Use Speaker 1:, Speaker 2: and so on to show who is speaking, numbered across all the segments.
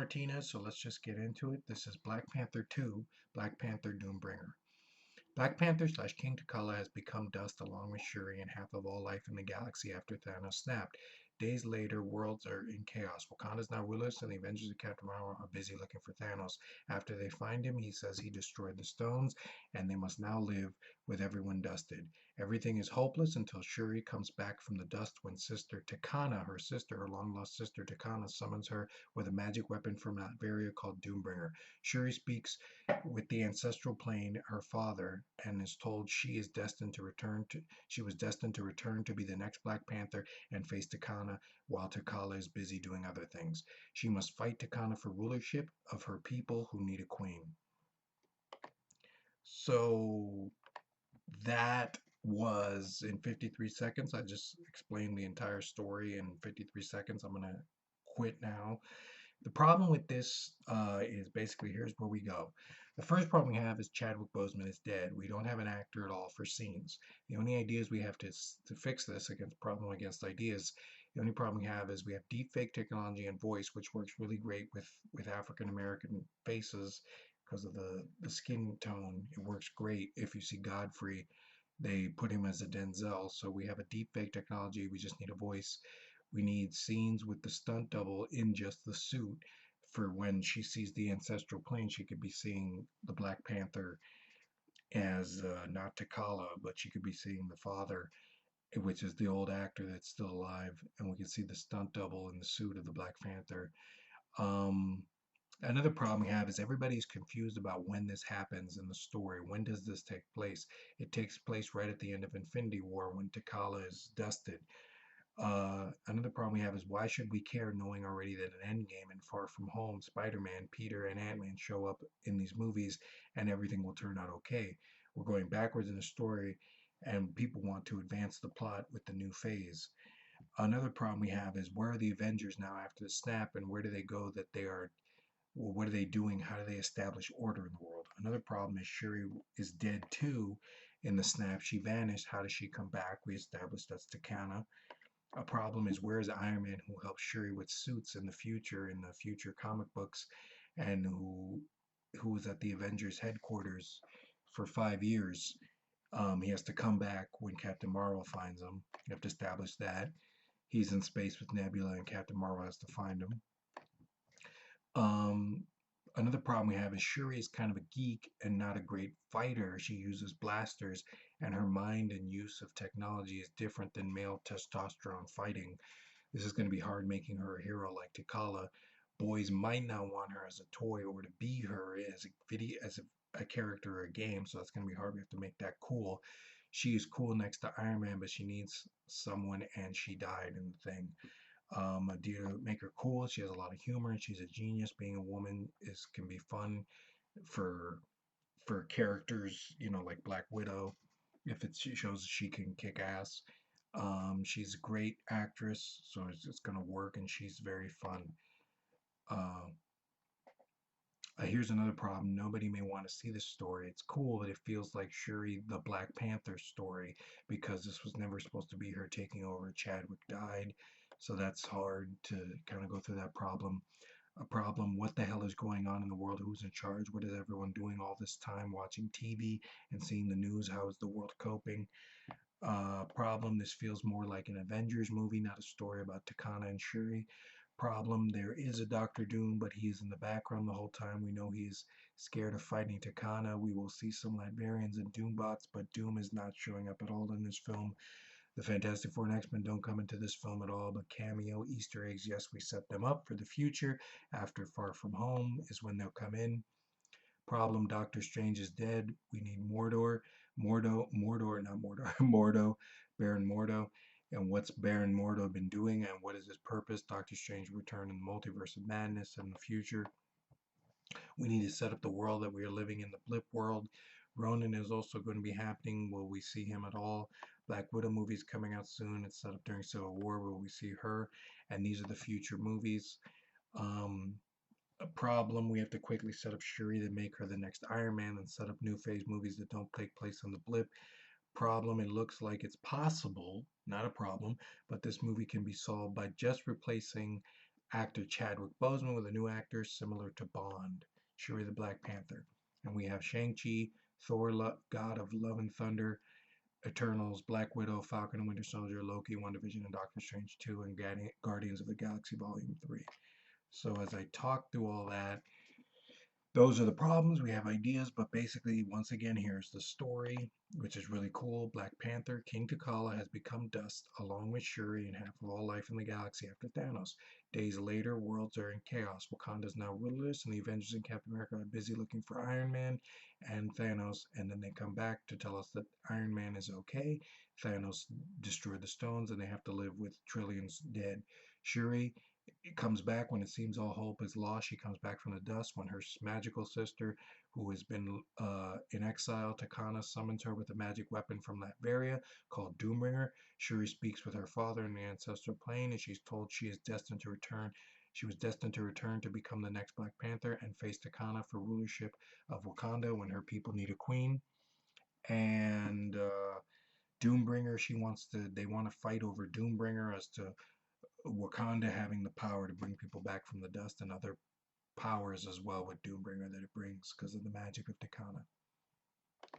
Speaker 1: Martinez, so let's just get into it. This is Black Panther 2, Black Panther Doombringer. Black Panther slash King T'Challa has become dust along with Shuri and half of all life in the galaxy after Thanos snapped. Days later, worlds are in chaos. Wakanda is now rulers, and the Avengers of Captain Marvel are busy looking for Thanos. After they find him, he says he destroyed the stones, and they must now live with everyone dusted. Everything is hopeless until Shuri comes back from the dust when Sister TChanna, her long-lost sister TChanna, summons her with a magic weapon from Latveria called Doombringer. Shuri speaks with the ancestral plane, her father, and is told she was destined to return to be the next Black Panther and face T'Challa while T'Challa is busy doing other things. She must fight T'Challa for rulership of her people who need a queen. So that was in 53 seconds. I just explained the entire story in 53 seconds. I'm going to quit now. The problem with this is basically here's where we go. The first problem we have is Chadwick Boseman is dead. We don't have an actor at all for scenes. The only ideas we have to fix this against ideas. The only problem we have is we have deep fake technology and voice, which works really great with African American faces because of the skin tone. It works great. If you see Godfrey, they put him as a Denzel. So we have a deep fake technology. We just need a voice. We need scenes with the stunt double in just the suit for when she sees the ancestral plane. She could be seeing the Black Panther as not T'Challa, but she could be seeing the father, which is the old actor that's still alive, and we can see the stunt double in the suit of the Black Panther. Um, Another problem we have is everybody's confused about when this happens in the story. When does this take place? It takes place right at the end of Infinity War when T'Challa is dusted. Another problem we have is why should we care knowing already that in Endgame and Far From Home, Spider-Man, Peter, and Ant-Man show up in these movies and everything will turn out okay. We're going backwards in the story and people want to advance the plot with the new phase. Another problem we have is where are the Avengers now after the snap and where do they go that they are, well, what are they doing? How do they establish order in the world? Another problem is Shuri is dead too in the snap. She vanished. How does she come back? We established that's T'Challa. A problem is where's Iron Man who helps Shuri with suits in the future comic books, and who was at the Avengers headquarters for 5 years. He has to come back when Captain Marvel finds him. You have to establish that. He's in space with Nebula and Captain Marvel has to find him. Um, Another problem we have is Shuri is kind of a geek and not a great fighter. She uses blasters, and her mind and use of technology is different than male testosterone fighting. This is going to be hard making her a hero like T'Challa. Boys might not want her as a toy or to be her as a video as a character or a game, so that's going to be hard. We have to make that cool. She is cool next to Iron Man, but she needs someone, and she died in the thing. To make her cool, she has a lot of humor and she's a genius. Being a woman is can be fun for characters, like Black Widow, if she shows she can kick ass. She's a great actress, so it's gonna work, and she's very fun. Uh, Here's another problem. Nobody may want to see this story. It's cool, but it feels like Shuri the Black Panther story because this was never supposed to be her taking over. Chadwick died, so that's hard to kind of go through that problem. A problem, what the hell is going on in the world? Who's in charge? What is everyone doing all this time watching TV and seeing the news? How is the world coping? Problem, this feels more like an Avengers movie, not a story about T'Challa and Shuri. Problem, there is a Doctor Doom, but he is in the background the whole time. We know he's scared of fighting T'Challa. We will see some Latvians and Doombots, but Doom is not showing up at all in this film. The Fantastic Four and X-Men don't come into this film at all, but cameo, Easter eggs, yes, we set them up for the future. After Far From Home is when they'll come in. Problem, Doctor Strange is dead. We need not Mordor, Mordo, Baron Mordo. And what's Baron Mordo been doing and what is his purpose? Doctor Strange return in the multiverse of madness in the future. We need to set up the world that we are living in, the Blip world. Ronan is also going to be happening. Will we see him at all? Black Widow movie is coming out soon. It's set up during Civil War. Will we see her? And these are the future movies. Um, a problem. We have to quickly set up Shuri to make her the next Iron Man and set up new phase movies that don't take place on the Blip. Problem. It looks like it's possible, not a problem, but this movie can be solved by just replacing actor Chadwick Boseman with a new actor similar to Bond, Shuri the Black Panther. And we have Shang-Chi, Thor, God of Love and Thunder, Eternals, Black Widow, Falcon and Winter Soldier, Loki, WandaVision, and Doctor Strange 2, and Guardians of the Galaxy Volume 3. So as I talk through all that, those are the problems. We have ideas, but basically, once again, here's the story, which is really cool. Black Panther, King T'Challa, has become dust, along with Shuri and half of all life in the galaxy after Thanos. Days later, worlds are in chaos. Wakanda is now ruleless, and the Avengers and Captain America are busy looking for Iron Man and Thanos, and then they come back to tell us that Iron Man is okay. Thanos destroyed the stones, and they have to live with trillions dead. Shuri it comes back when it seems all hope is lost. She comes back from the dust when her magical sister, who has been in exile, TChanna, summons her with a magic weapon from Latveria called Doombringer. Shuri speaks with her father in the ancestral plane, and she's told she is destined to return. She was destined to return to become the next Black Panther and face TChanna for rulership of Wakanda when her people need a queen. And Doombringer, they want to fight over Doombringer as to Wakanda having the power to bring people back from the dust and other powers as well with Doombringer that it brings because of the magic of TChanna.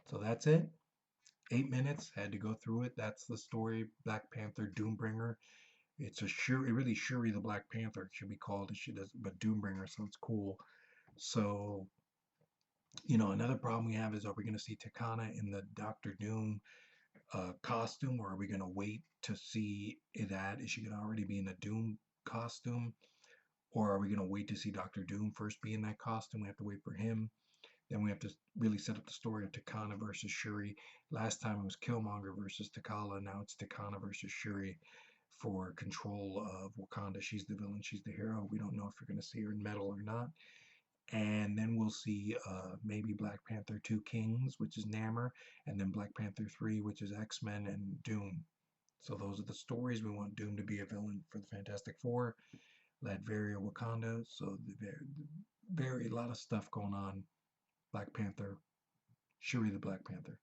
Speaker 1: So that's it. 8 minutes. Had to go through it. That's the story. Black Panther, Doombringer. It's a Shuri, really Shuri the Black Panther. It should be called. It should, but Doombringer, so it's cool. So another problem we have is, are we going to see TChanna in the Doctor Doom costume, or are we going to wait to see that? Is she going to already be in a Doom costume? Or are we going to wait to see Doctor Doom first be in that costume? We have to wait for him. Then we have to really set up the story of TChanna versus Shuri. Last time it was Killmonger versus T'Challa. Now it's TChanna versus Shuri for control of Wakanda. She's the villain. She's the hero. We don't know if we're going to see her in metal or not. And then we'll see maybe Black Panther 2 Kings, which is Namor, and then Black Panther 3, which is X-Men and Doom. So those are the stories. We want Doom to be a villain for the Fantastic Four. Latveria, Wakanda. So very a lot of stuff going on. Black Panther, Shuri the Black Panther.